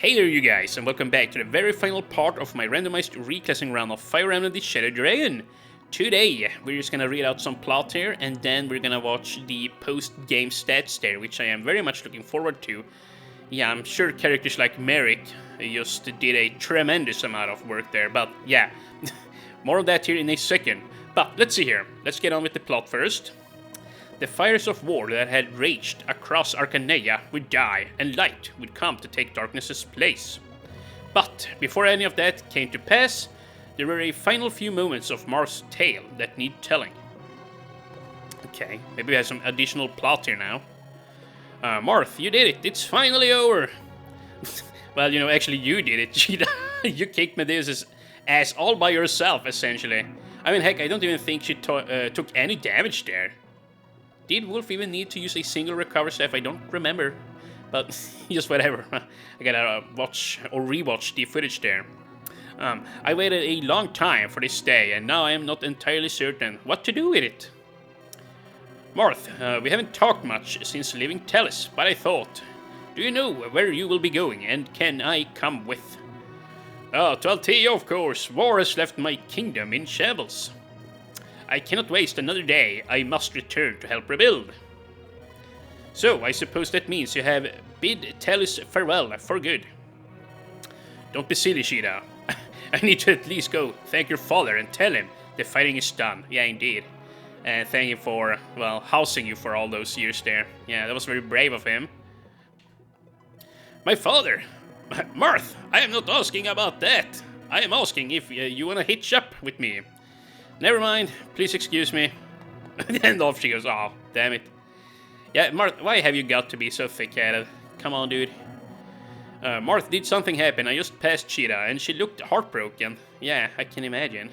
Hey there you guys, and welcome back to the very final part of my randomized reclassing run of Fire Emblem the Shadow Dragon. Today, we're just gonna read out some plot here, and then we're gonna watch the post-game stats there, which I am very much looking forward to. Yeah, I'm sure characters like Merrick just did a tremendous amount of work there, but yeah, more of that here in a second. But let's see here, let's get on with the plot first. The fires of war that had raged across Arcaneia would die, and light would come to take darkness's place. But before any of that came to pass, there were a final few moments of Marth's tale that need telling. Okay, maybe we have some additional plot here now. Marth, you did it! It's finally over! Well, you know, actually you did it, Cheetah. You kicked Medea's ass all by yourself, essentially. I mean, heck, I don't even think she took any damage there. Did Wolf even need to use a single recover staff? I don't remember. But just whatever. I gotta watch or rewatch the footage there. I waited a long time for this day, and now I am not entirely certain what to do with it. Marth, we haven't talked much since leaving Talis, but I thought, do you know where you will be going, and can I come with? Oh, to Altea, of course. War has left my kingdom in shambles. I cannot waste another day. I must return to help rebuild. So, I suppose that means you have bid Talis farewell for good. Don't be silly, Shida. I need to at least go thank your father and tell him the fighting is done. Yeah, indeed. And thank him for, well, housing you for all those years there. Yeah, that was very brave of him. My father? Marth, I am not asking about that. I am asking if you want to hitch up with me. Never mind, please excuse me. And off she goes, oh, damn it. Yeah, Marth, why have you got to be so thick-headed? Come on, dude. Marth, did something happen? I just passed Cheetah, and she looked heartbroken. Yeah, I can imagine.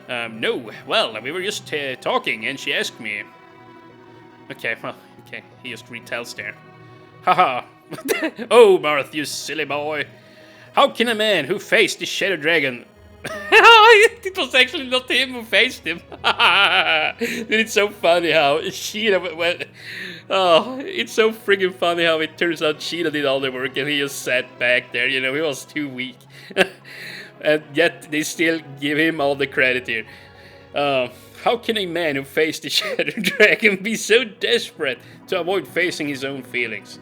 No, well, we were just talking, and she asked me. Okay, well, okay, he just retells there. Haha. Oh, Marth, you silly boy. How can a man who faced the Shadow Dragon... It was actually not him who faced him. It's so funny how Sheeta went. Oh, it's so friggin' funny how it turns out Sheeta did all the work and he just sat back there. You know, he was too weak. And yet they still give him all the credit here. How can a man who faced the Shadow Dragon be so desperate to avoid facing his own feelings?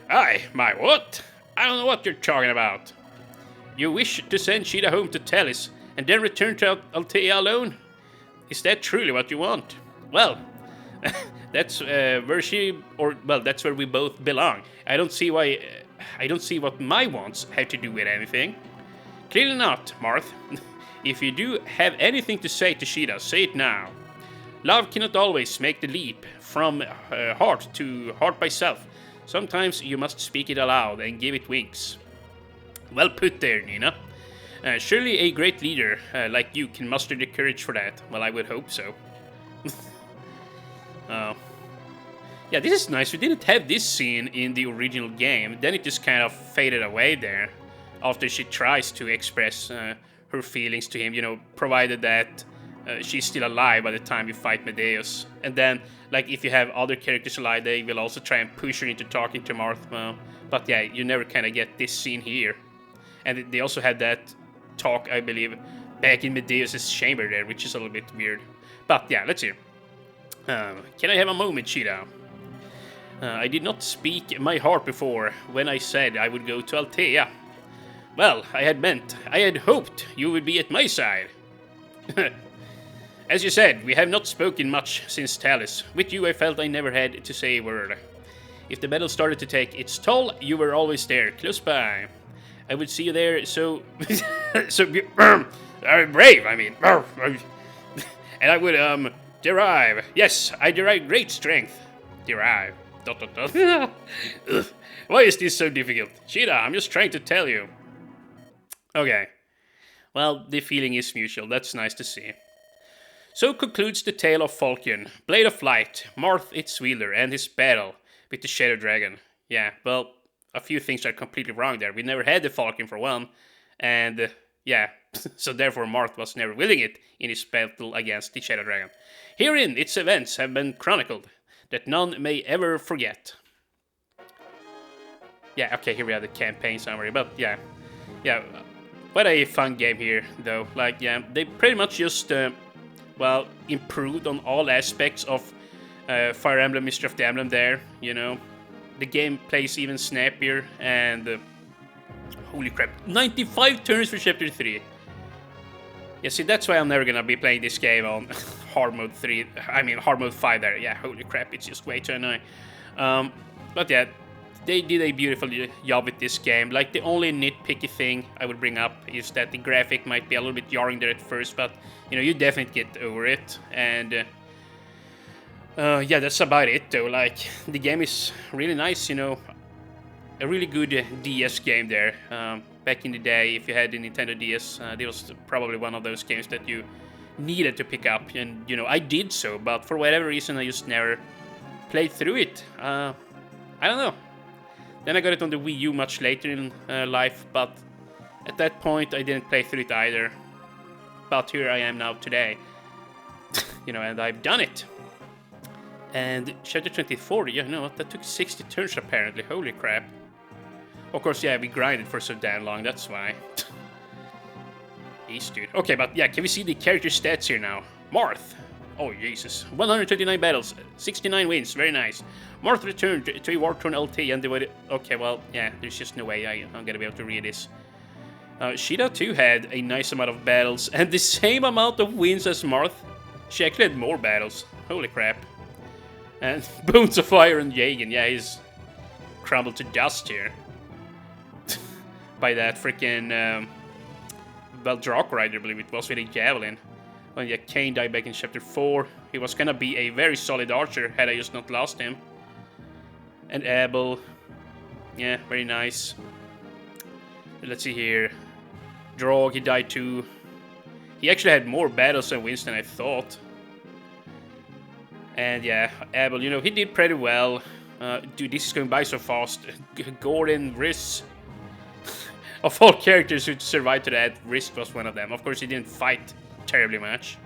My what? I don't know what you're talking about. You wish to send Sheeta home to Talis, and then return to Altea alone? Is that truly what you want? Well, that's that's where we both belong. I don't see what my wants have to do with anything. Clearly not, Marth. If you do have anything to say to Sheeta, say it now. Love cannot always make the leap from heart to heart by self. Sometimes you must speak it aloud and give it wings. Well put there, Nina. Surely a great leader like you can muster the courage for that. Well, I would hope so. Yeah, this is nice. We didn't have this scene in the original game. Then it just kind of faded away there. After she tries to express her feelings to him, you know, provided that she's still alive by the time you fight Medeus. And then, like, if you have other characters alive, they will also try and push her into talking to Marth. But yeah, you never kind of get this scene here. And they also had that talk, I believe, back in Medeus' chamber there, which is a little bit weird. But yeah, let's see. Can I have a moment, Cheetah? I did not speak my heart before when I said I would go to Altea. Well, I had hoped you would be at my side. As you said, we have not spoken much since Talis. With you, I felt I never had to say a word. If the battle started to take its toll, you were always there, close by. I would see you there, so brave, I mean. And I would, derive. Yes, I derive great strength. Derive. ... Why is this so difficult? Sheeta, I'm just trying to tell you. Okay. Well, the feeling is mutual. That's nice to see. So concludes the tale of Falcon, Blade of Light, Marth its wielder, and his battle with the Shadow Dragon. Yeah, well, a few things are completely wrong there. We never had the Falcon for one, and yeah, so therefore Marth was never willing it in his battle against the Shadow Dragon. Herein, its events have been chronicled, that none may ever forget. Yeah, okay, here we have the campaign summary, but yeah. Yeah, what a fun game here, though. Like, yeah, they pretty much just, well, improved on all aspects of Fire Emblem Mystery of the Emblem there, you know. The game plays even snappier, and holy crap, 95 turns for Chapter 3. Yeah, see, that's why I'm never gonna be playing this game on hard mode 3, I mean hard mode 5 there. Yeah, holy crap, it's just way too annoying. But yeah, they did a beautiful job with this game. Like, the only nitpicky thing I would bring up is that the graphic might be a little bit jarring there at first, but, you know, you definitely get over it. And, yeah, that's about it, though. Like, the game is really nice, you know. A really good DS game there. Back in the day, if you had the Nintendo DS, it was probably one of those games that you needed to pick up. And, you know, I did so, but for whatever reason, I just never played through it. I don't know. Then I got it on the Wii U much later in life, but at that point I didn't play through it either. But here I am now today, you know, and I've done it. And Chapter 24, you know what, that took 60 turns apparently, holy crap. Of course, yeah, we grinded for so damn long, that's why. Jeez, dude. Okay, but yeah, can we see the character stats here now? Marth. Oh, Jesus. 129 battles, 69 wins, very nice. Marth returned to a War-Torn LT and devoted... Okay, well, yeah, there's just no way I'm gonna be able to read this. Shida, too, had a nice amount of battles and the same amount of wins as Marth. She actually had more battles. Holy crap. And Bones of Fire and Jagen, yeah, he's crumbled to dust here. By that freaking... well, Drak Rider, I believe it was, with a javelin. Well, yeah, Kane died back in Chapter 4. He was gonna be a very solid archer had I just not lost him. And Abel. Yeah, very nice. Let's see here. Drog, he died too. He actually had more battles and wins than I thought. And yeah, Abel, you know, he did pretty well. Dude, this is going by so fast. Gordon, Riss. Of all characters who survived to that, Risk was one of them. Of course, he didn't fight terribly much.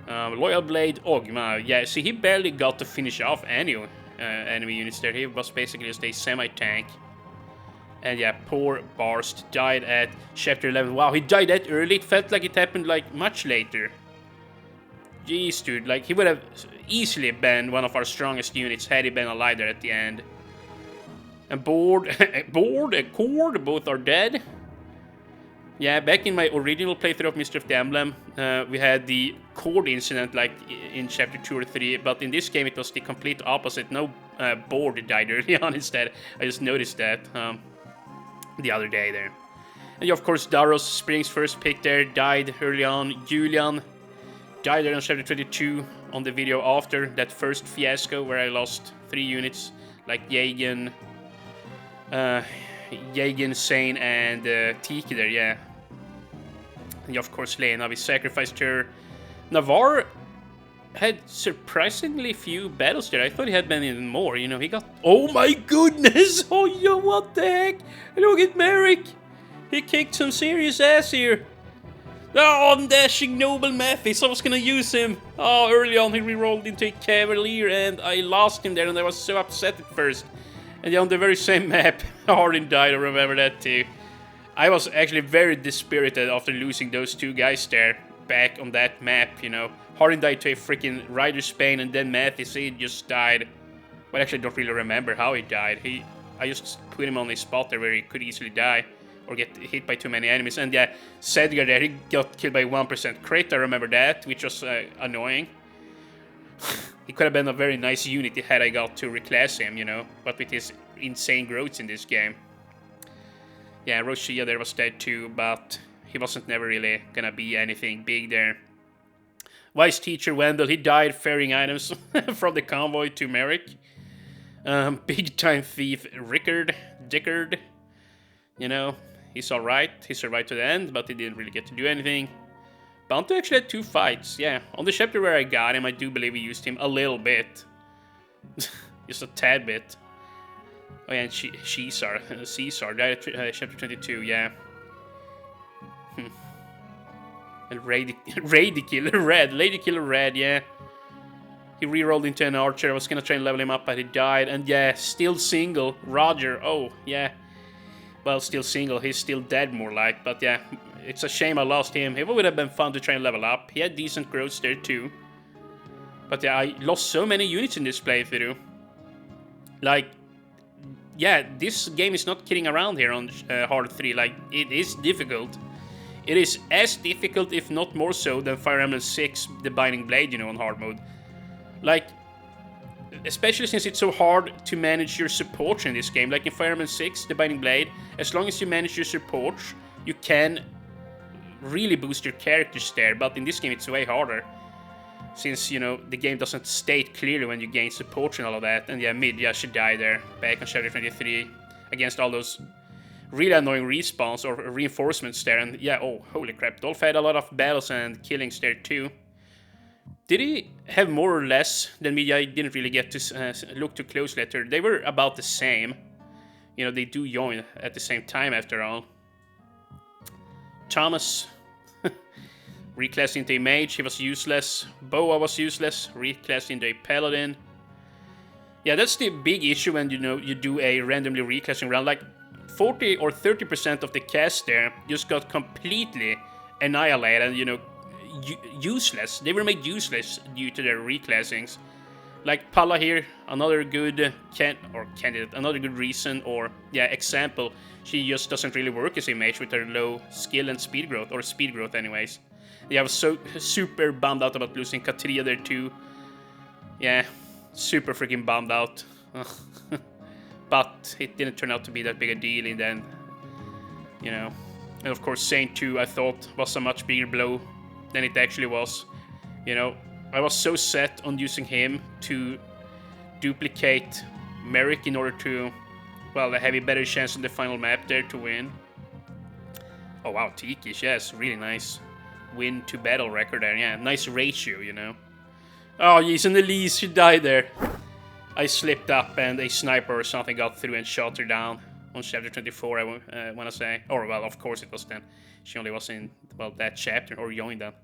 Loyal Blade, Ogma. Yeah, see, he barely got to finish off any enemy units there. He was basically just a semi-tank. And yeah, poor Barst died at Chapter 11. Wow, he died that early. It felt like it happened, like, much later. Jeez, dude. Like, he would have easily been one of our strongest units had he been alive there at the end. And Board and Cord, both are dead. Yeah, back in my original playthrough of Mystery of the Emblem, we had the Cord incident, like in Chapter 2 or 3, but in this game it was the complete opposite. No Board died early on instead. I just noticed that the other day there. And of course, Daros, Spring's first pick there, died early on. Julian died there on Chapter 22 on the video after that first fiasco where I lost 3 units, like Jagen, Sane, and Tiki there, yeah. And of course, Lena, we sacrificed her. Navarre had surprisingly few battles there. I thought he had been in more, you know, he got... Oh my goodness! Oh, yo, what the heck? Look at Merrick! He kicked some serious ass here. Oh, dashing noble Mathis, I was gonna use him. Oh, early on he rerolled into a Cavalier and I lost him there and I was so upset at first. And on the very same map, Hardin died, I remember that too. I was actually very dispirited after losing those 2 guys there, back on that map, you know. Hardin died to a freaking Rider Spain, and then Mathis, he just died. Well, actually, I don't really remember how he died. I just put him on a spot there where he could easily die, or get hit by too many enemies. And yeah, Sedgar there, he got killed by 1% crit, I remember that, which was annoying. He could have been a very nice unit had I got to reclass him, you know, but with his insane growths in this game. Yeah, Roshia there was dead too, but he wasn't never really gonna be anything big there. Wise Teacher Wendell, he died ferrying items from the convoy to Merrick. Big Time Thief Dickard, you know, he's alright, he survived to the end, but he didn't really get to do anything. Bounty actually had 2 fights, yeah. On the chapter where I got him, I do believe we used him a little bit. Just a tad bit. Oh yeah, and Caesar died at chapter 22, yeah. And Lady Killer Red, yeah. He rerolled into an archer. I was gonna try and level him up, but he died. And yeah, still single. Roger. Oh, yeah. Well, still single. He's still dead, more like. But yeah, it's a shame I lost him. It would have been fun to try and level up. He had decent growth there, too. But yeah, I lost so many units in this playthrough. Like, yeah, this game is not kidding around here on Hard 3. Like, it is difficult. It is as difficult, if not more so, than Fire Emblem 6, The Binding Blade, you know, on hard mode. Like, especially since it's so hard to manage your support in this game. Like in Fire Emblem 6, The Binding Blade, as long as you manage your support, you can really boost your characters there. But in this game, it's way harder. Since, you know, the game doesn't state clearly when you gain support and all of that. And yeah, Midya should die there, back on chapter 23, against all those really annoying respawns or reinforcements there. And yeah, oh, holy crap, Dolph had a lot of battles and killings there too. Did he have more or less than Midya? I didn't really get to look too closely at her. They were about the same. You know, they do join at the same time after all. Thomas reclassed into a mage, he was useless. Boa was useless, reclassed into a paladin. Yeah, that's the big issue when, you know, you do a randomly reclassing round. Like, 40 or 30% of the cast there just got completely annihilated, you know, useless. They were made useless due to their reclassings. Like Palla here, another good candidate, another good reason or, yeah, example. She just doesn't really work as a mage with her low skill and speed growth, or speed growth anyways. Yeah, I was so super bummed out about losing Katria there too. Yeah, super freaking bummed out. But it didn't turn out to be that big a deal in the end. You know. And of course Saint 2 I thought was a much bigger blow than it actually was. You know, I was so set on using him to duplicate Merrick in order to, well, have a better chance on the final map there to win. Oh wow, Tikish, yes, really nice. Win to battle record there, yeah, nice ratio, you know. Oh jeez, and Elise, she died there. I slipped up and a sniper or something got through and shot her down on chapter 24, I want to say. Or, well, of course it was then. She only was in, well, that chapter, or joined them.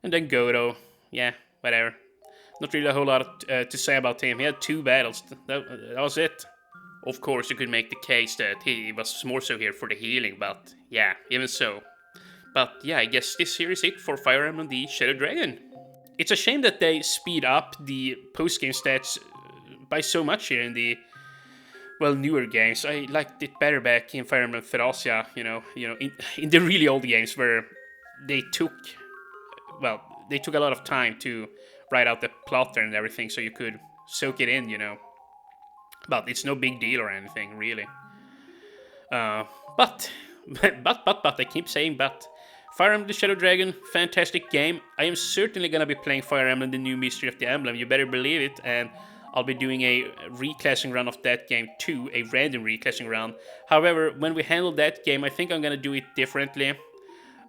And then Godo, yeah, whatever. Not really a whole lot to say about him. He had 2 battles, that was it. Of course, you could make the case that he was more so here for the healing, but yeah, even so. But yeah, I guess this here is it for Fire Emblem the Shadow Dragon. It's a shame that they speed up the post-game stats by so much here in the, well, newer games. I liked it better back in Fire Emblem Therasia, you know, in the really old games where they took, well, they took a lot of time to write out the plot there and everything, so you could soak it in, you know. But it's no big deal or anything, really. But I keep saying but. Fire Emblem the Shadow Dragon, fantastic game. I am certainly gonna be playing Fire Emblem the New Mystery of the Emblem, you better believe it, and I'll be doing a reclassing run of that game too, a random reclassing run. However, when we handle that game, I think I'm gonna do it differently.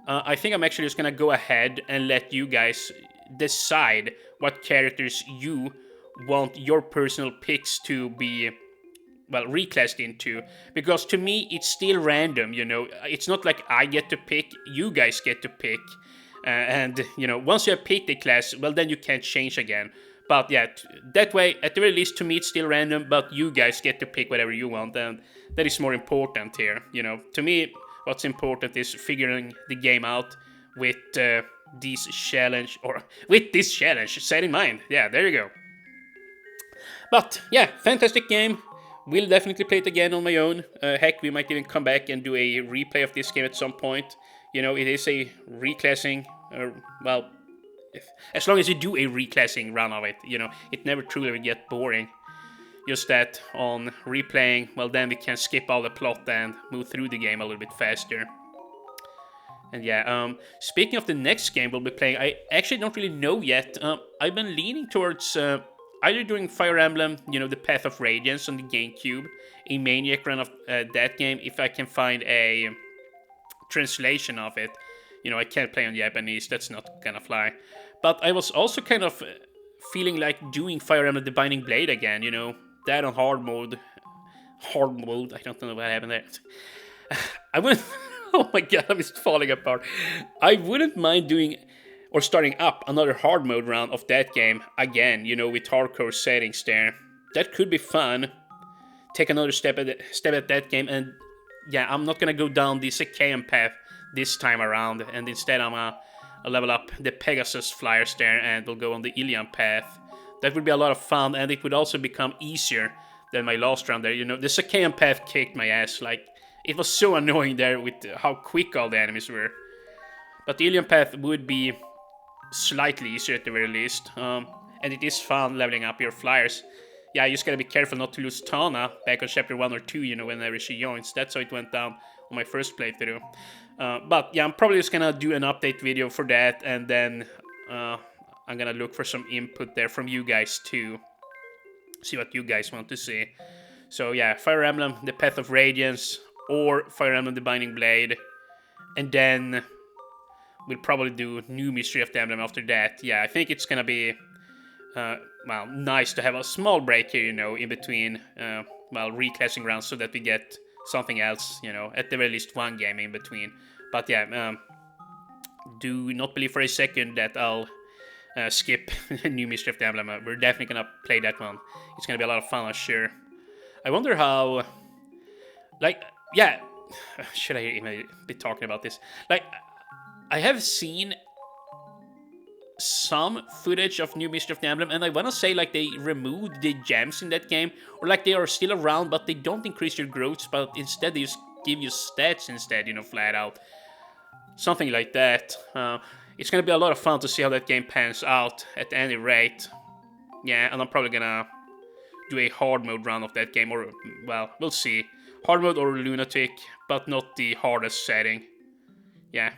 I think I'm actually just gonna go ahead and let you guys decide what characters you want your personal picks to be, well, reclassed into, because to me it's still random, you know. It's not like I get to pick, you guys get to pick, and you know, once you have picked a class, well, then you can't change again. But yeah, that way, at the very least, to me it's still random, but you guys get to pick whatever you want, and that is more important here, you know. To me, what's important is figuring the game out with this challenge set in mind. Yeah, there you go. But yeah, fantastic game. Will definitely play it again on my own. Heck, we might even come back and do a replay of this game at some point. You know, it is a reclassing, well, as long as you do a reclassing run of it, you know, it never truly will get boring. Just that on replaying, well, then we can skip all the plot and move through the game a little bit faster. And yeah, speaking of the next game we'll be playing, I actually don't really know yet. I've been leaning towards either doing Fire Emblem, you know, the Path of Radiance on the GameCube, a Maniac run of that game, if I can find a translation of it. You know, I can't play on Japanese, that's not gonna fly. But I was also kind of feeling like doing Fire Emblem the Binding Blade again, you know, that on hard mode. Hard mode, I don't know what happened there. I wouldn't, oh my god, I'm just falling apart. I wouldn't mind doing or starting up another hard mode round of that game again, you know, with hardcore settings there. That could be fun. Take another step at that game, and yeah, I'm not gonna go down the Sakaean path this time around, and instead I'm gonna level up the Pegasus flyers there, and we'll go on the Ilian path. That would be a lot of fun, and it would also become easier than my last round there. You know, the Sakaean path kicked my ass. Like, it was so annoying there with how quick all the enemies were. But the Ilian path would be slightly easier at the very least. And it is fun leveling up your flyers. Yeah, you just gotta be careful not to lose Tana back on chapter 1 or 2, you know, whenever she joins. That's how it went down on my first playthrough. But yeah, I'm probably just gonna do an update video for that, and then I'm gonna look for some input there from you guys too. See what you guys want to see. So yeah, Fire Emblem, The Path of Radiance, or Fire Emblem, The Binding Blade. And then we'll probably do New Mystery of the Emblem after that. Yeah, I think it's gonna be, well, nice to have a small break here, you know, in between, well, reclassing rounds so that we get something else, you know, at the very least one game in between. But yeah, do not believe for a second that I'll skip New Mystery of the Emblem. We're definitely gonna play that one. It's gonna be a lot of fun, I'm sure. I wonder how, like, yeah, should I even be talking about this? Like, I have seen some footage of New Mystery of the Emblem, and I wanna say, like, they removed the gems in that game, or like they are still around, but they don't increase your growth, but instead they just give you stats instead, you know, flat out. Something like that. It's gonna be a lot of fun to see how that game pans out at any rate. Yeah, and I'm probably gonna do a hard mode run of that game, or, well, we'll see. Hard mode or Lunatic, but not the hardest setting. Yeah.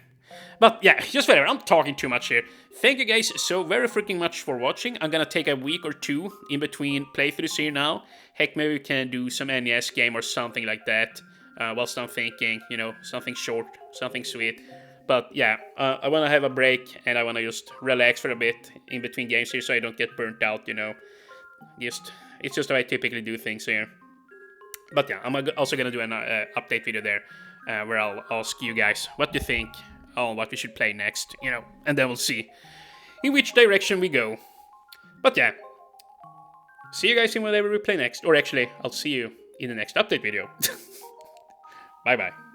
But yeah, just whatever, I'm talking too much here. Thank you guys so very freaking much for watching. I'm gonna take a week or two in between playthroughs here now. Heck, maybe we can do some NES game or something like that. Whilst I'm thinking, you know, something short, something sweet. But yeah, I want to have a break, and I want to just relax for a bit in between games here so I don't get burnt out, you know. It's just how I typically do things here. But yeah, I'm also going to do an update video there where I'll ask you guys what you think on what we should play next, you know. And then we'll see in which direction we go. But yeah, see you guys in whatever we play next. Or actually, I'll see you in the next update video. Bye-bye.